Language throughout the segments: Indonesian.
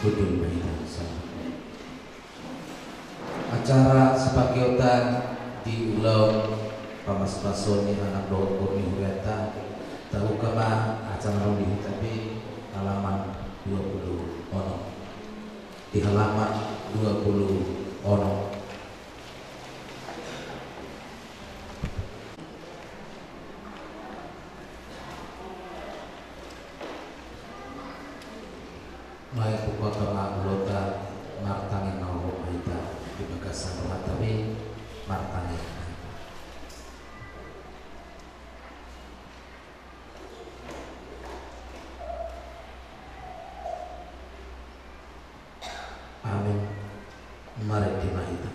Kudul Maidasa. Acara sepakiota di ulau pamas-pasoni anak doa kurni hureta tahu kama acara di tapi halaman 20 ono di halaman 20 ono mai buka kama lota martange nawo maita di bagasan rumah tapi martange. Amin. Mari dimahita.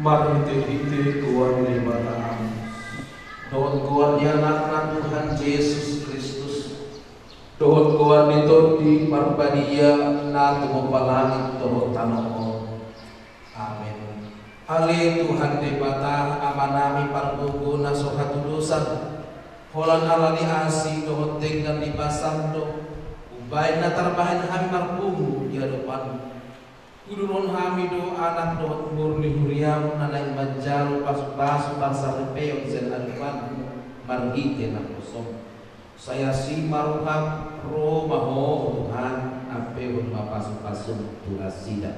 Marite-ite Tuhan di mana doon kuan di anak Tuhan Yesus Kristus doon kuan dito di marbadia na tumupalangit turut tanong. Amin. Ali Tuhan di bata amanami parbugo na sohatulusan holan alani asi doon tinggal di pasando ubay na tarbahan kami marbugo di hadapan Gurun hamido anak dohot murni huriam nanay majalo pas-paso bangsa repeon sen adupan marhite na kosong. Saya si maruham ro maho Tuhan apeon mapaso-paso tulasida.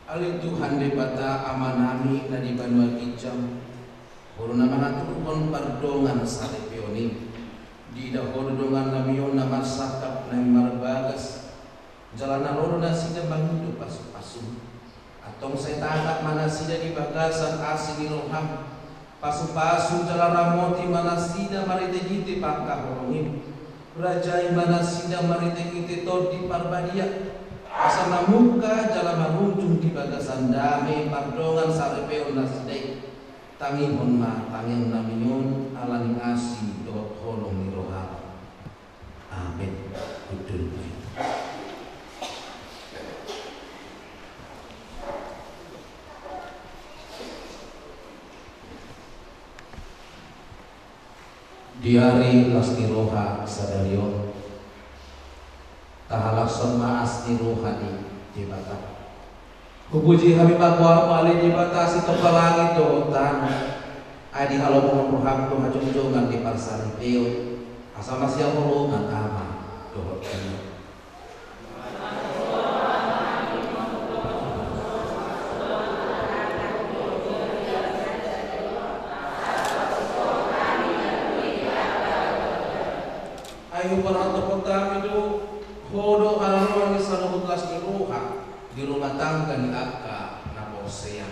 Ali Tuhan di bata amanami na di banua kicam puro na mga turukon pardongan sa repioni di daholo dongan namiyon na masakap na marbagas jalan na roro na sida mangido pasu-pasu atong sa itangkat mana sida di bagasan asin niloham pasu-pasu jalan ramoti mana sida maritegiti pangkahorongin rajai mana sida maritegiti tod di parbadia asal muka jalan mengunjung di bagasan damai pardongan sarepeon nasidai tangi honma tangi naminyon alani asi dot holong ni roha. Amin. Betul. Diari lasti roha sadarion tahalakson maas ni rohani di bata. Kupuji kami bagwa mali di bata si tepalangit doon ay di halo penguruham doon hajung-jungan di parsan teo asal masih ngurungan ama doon kami. Ayo para tepot kami doon hodo halaman ni sanubutlas ni roha di rumah tangga ni akka na posea.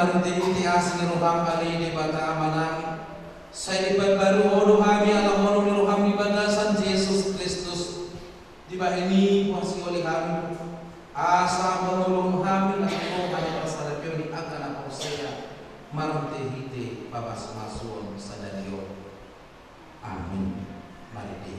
marinti asing roham ali di bata amanang. Saya dibaru hodo kami ala hodo ni roham di bagasan Yesus Kristus. Di bawah ini kuasi oleh kami. Asa menulung kami atau hanya persarapyo ni akan apa saya marinti hiti babas masuon sadadio. Amin. Mari di.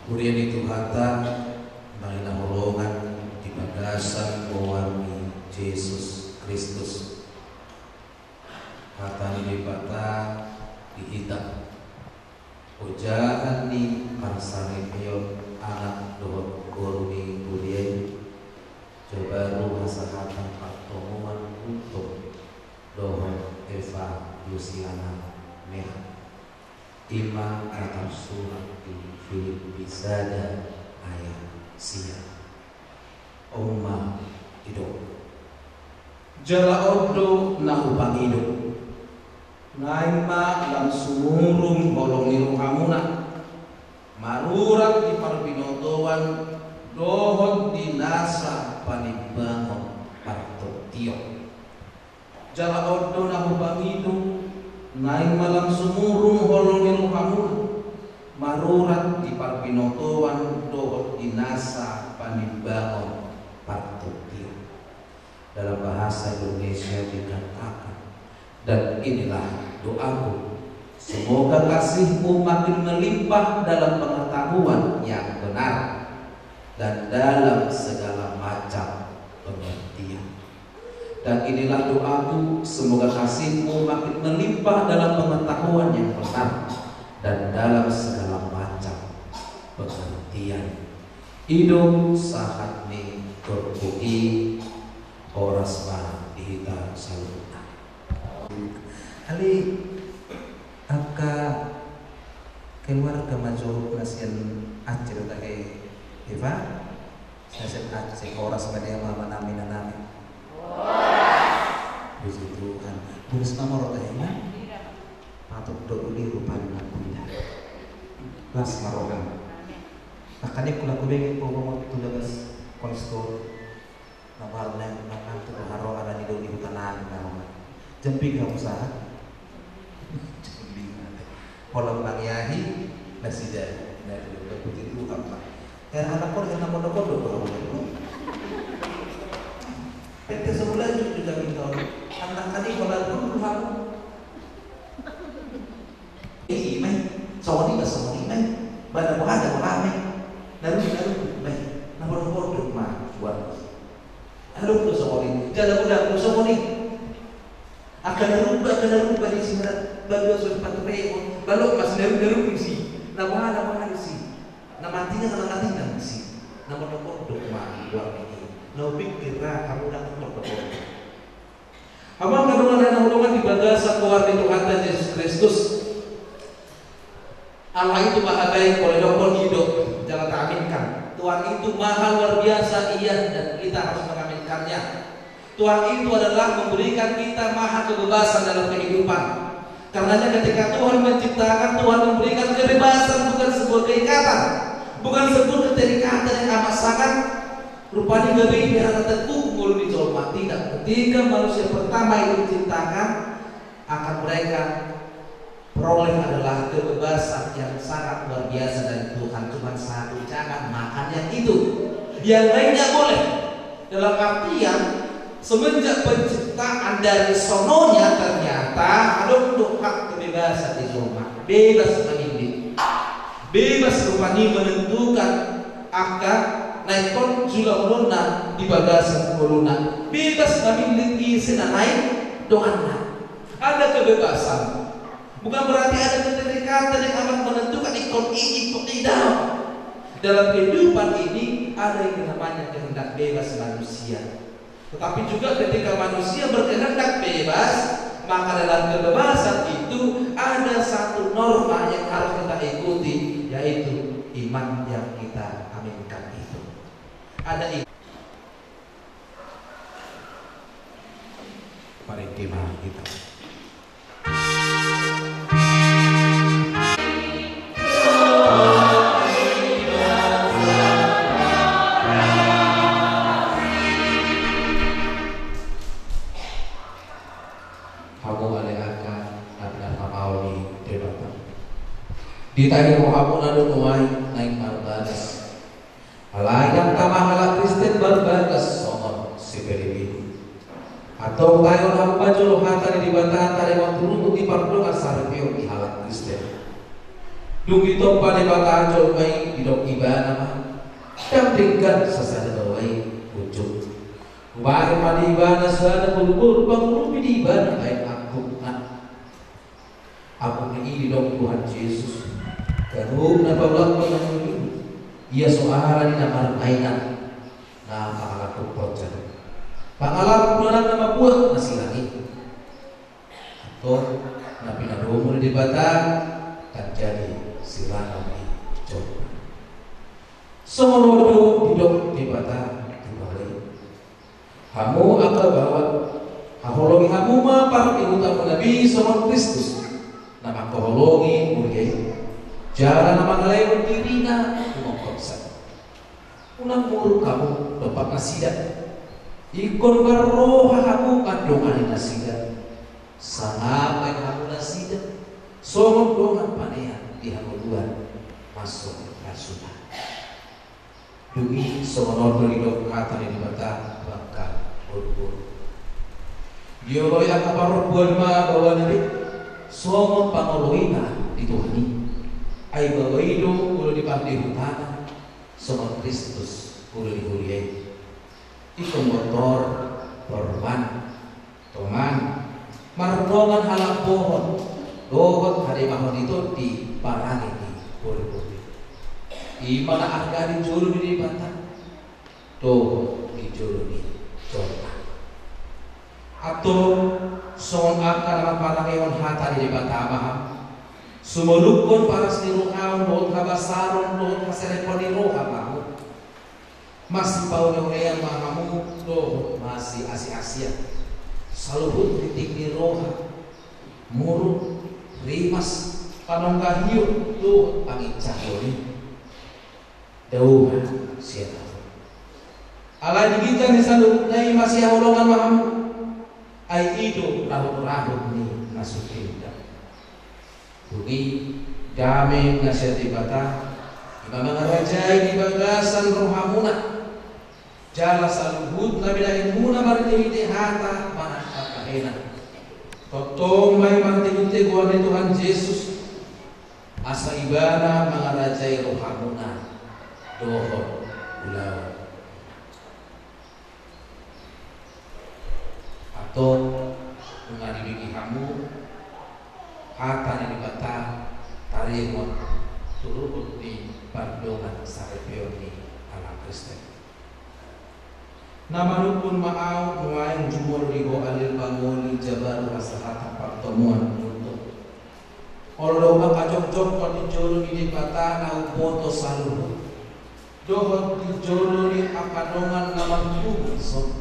Kemudian itu kata marilah holongan di bagasan pewarmi Yesus Kristus. Kata ini bata dihitam. Ojaan ni marsaripion anak dohot gormi budien. Cobaru hasahatan pertemuan untuk dohot Eva Luciana Merah. Ima kata surat di Filipi sada ayat sia. Oma hidup. Jala odo na upang hidup. Naima lang sumurung bolong niru hamuna. Marurat di parbinotoan dohon dinasa panimbangon partotio. Jala odo na upang hidup. Naing malang sumurung holong niru hamuna. Marurat di parbinotoan dohot dinasa panimbangon partotio. Dalam bahasa Indonesia dikatakan, dan inilah doaku, semoga kasihmu makin melimpah dalam pengetahuan yang benar dan dalam segala macam pengertian. Dan inilah doaku, semoga kasihmu makin melimpah dalam pengetahuan yang benar dan dalam segala macam pengertian. Idung sahat ni terpuji oras ma dihita saluta. Ali angka keluarga majur nasian acil tahe Eva nasian acil oras ma dia mama nami nanami. Puji Tuhan. Buris nomor tahina patut douli rupan nakunya. Las marogan. Makanya kula kubengin po mo tulagas konstol. Nawarna makan tu haro ada di douli hutanan naman. Jemping ang usaha. Jemping natin. Walang mangyahi na sida na puji Tuhan. Kaya anak ko yang namun ko do. Pete sebulan juga minta anak tadi kalau dulu haru mai soni ba soni mai bada ada mai naru mai nomor do ma buat haru do soni jala budak do soni akan rubah di sini baru sudah patupeo balok mas naru isi nama isi nama matinya isi nomor do ma buat Nobik kira kamu dah berdoa. Abang kandungan dan hulungan di bagasan keluarga Tuhan dan Yesus Kristus. Allah itu maha baik, boleh dokon hidup, jangan keaminkan. Tuhan itu maha luar biasa, iya, dan kita harus mengaminkannya. Tuhan itu adalah memberikan kita maha kebebasan dalam kehidupan. Karenanya ketika Tuhan menciptakan, Tuhan memberikan kebebasan, bukan sebuah keikatan, bukan sebuah keterikatan yang amat sangat. Rupanya gabi ini akan teguh ngulu di jolma. Tidak, ketika manusia pertama itu diciptakan, akan mereka peroleh adalah kebebasan yang sangat luar biasa dari Tuhan. Cuma satu, jangan makan yang itu. Yang lainnya boleh. Dalam artian semenjak penciptaan dari sononya ternyata ada untuk hak kebebasan di jolma. Bebas memilih, bebas rupanya menentukan akan naikon juga uluna di bagasan uluna, bebas memilih isi naik doana. Ada kebebasan, bukan berarti ada keterikatan yang akan menentukan ikon itu tidak. Dalam kehidupan ini ada yang namanya kehendak bebas manusia. Tetapi juga ketika manusia berkehendak bebas, maka dalam kebebasan itu ada satu norma yang harus kita ikuti, yaitu iman yang kita aminkan itu. Ada iman. Mari kemah kita. Ditanya Muhammad adu nuai naik barbadas. Alayang tamahala Kristen barbadas songon siperibi. Atau tayo na bajul hata di batahan tare waktu untuk dipardongan sarepeo di halat Kristen. Dugi topa di batahan jol mai didok ibana mah. Dampingkan sasada bawai pucuk. Ubari madi ibana sada bulbul bangun di ibana lain aku ini didok Tuhan Yesus. Karena nabawalan penanggung ia soalan nama mainan na pangalaku pocan pangalaku nama buah masih lagi atau nabi nadomo di batang kan jadi silana di coba semua hidup di batang di balik kamu akan bawa kahologi kamu mah para utama Nabi sama Kristus nama kahologi murgai jalan nama ngelayon dirina kumongkopsa unang muru kamu dapat nasidat ikon baroha kamu kandongan nasidat sangapai kamu nasidat somong dongan panehan di hamuluan masuk rasunah dugi somonor beridok kata di mata bakal berburu dioloy akaparok buan ma bawa nabi somong pangoloina dituhani ai bawaido kulo dipandi hutana sama Kristus kulo dihuriai ikon motor korban toman mardongan halak pohon dohot hari mahon itu di parangi di puri-puri imana harga di juru di batang dohot di juru di coba atau song akan parangi on hata di batang sumulukon para siniruhaon doon kabasaron doon kasereponi roha kamu masih pauneonean mahamu doon masih asi-asia saluhut titik di roha muruk rimas panonggahiyo doon pangicahyoni dauhan siya alay digitan ni saluhut na masih ahulongan mahamu ay ido rahut-rahut ni nasukin Dugi damai nasihat bata imam ngarajai di bagasan rohamuna jala saluhut nabi lain muna martimiti hata mana kakahena totong may martimiti kuan Tuhan Yesus asa ibana mangarajai rohamuna dohor ulaw atau mengadili kamu hata ni bata tarimon turut di pardongan sarepeo ni ala Kristen nama rukun maaw nuaing jumur riho alil pangoni jabar rasahat pertemuan untuk olo makajok-jok kon dijolo ni bata nau foto saluhut dohot dijolo ni akadongan nama tubuh so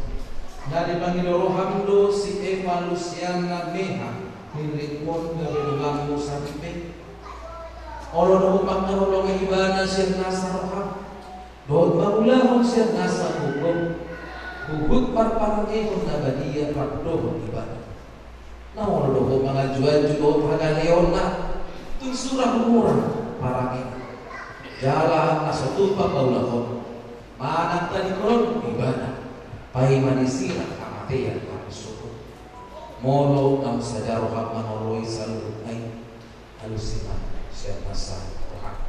dari pangilo rohamdo si Eva Luciana Meha Nirikon dari lungamu sampai Allah doa makna Allah ibana sirna saroham Doon maulahon siya nasa hukum bubut parparangay kung nabadiya pardohon ibadah. Naon doon mga jual-jual pagaleon na ito'y surah murah parangay. Jalan nasutupa paulahon manang talikoron ibadah. Pahimanisira kamatian kami suko. Molo ng sajarohang manoloy sa lulunay halusiman siya nasa Tuhan.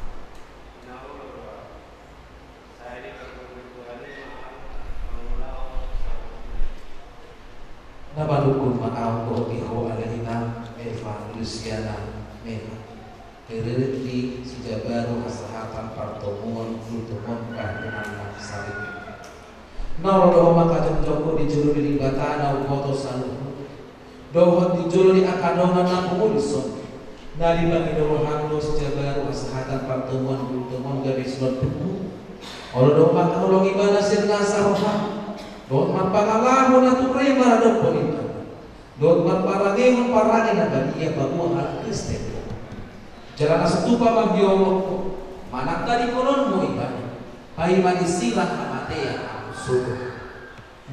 Nabalukun maaw ko iho alahina Eva Luciana Mena Kereti Sijabaru Asahatan Partomuan Kultumon Kahdunan Salim Narodoho makajong joko di juru di batana umoto saluhu dohot di juru di akadongan na pumulison nari bagi dorohan lo Sijabaru Asahatan Partomuan Kultumon garis lot tubuh Olodoho makaulong ibadah sirna sarohan doon magpangalamon at ukrema na po ito. Doon magparagimon parangin na baliya bago ang Kristen. Diyan na sa tupa magyolok ko. Managtali ko ron mo iba. Pahimanisilang kamateya ang suko.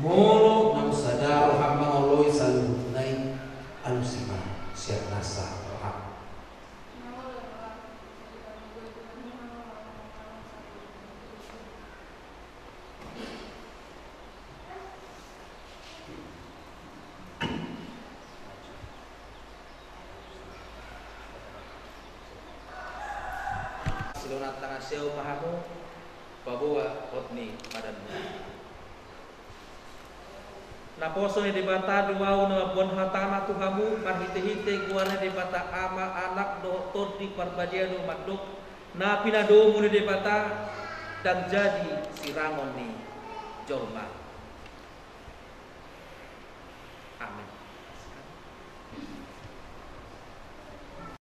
Molo ng sadaro ang mga uloy sa lunay alusima siya nasa raham. Silunat tangan siyaw mahamu babuwa otni padanmu. Naposo ni dibata duwau na buon hatana tuhamu marhite-hite guana dibata ama anak doktor di parbadia do magdok na pinadomu ni dibata dan jadi sirangon ni jorma.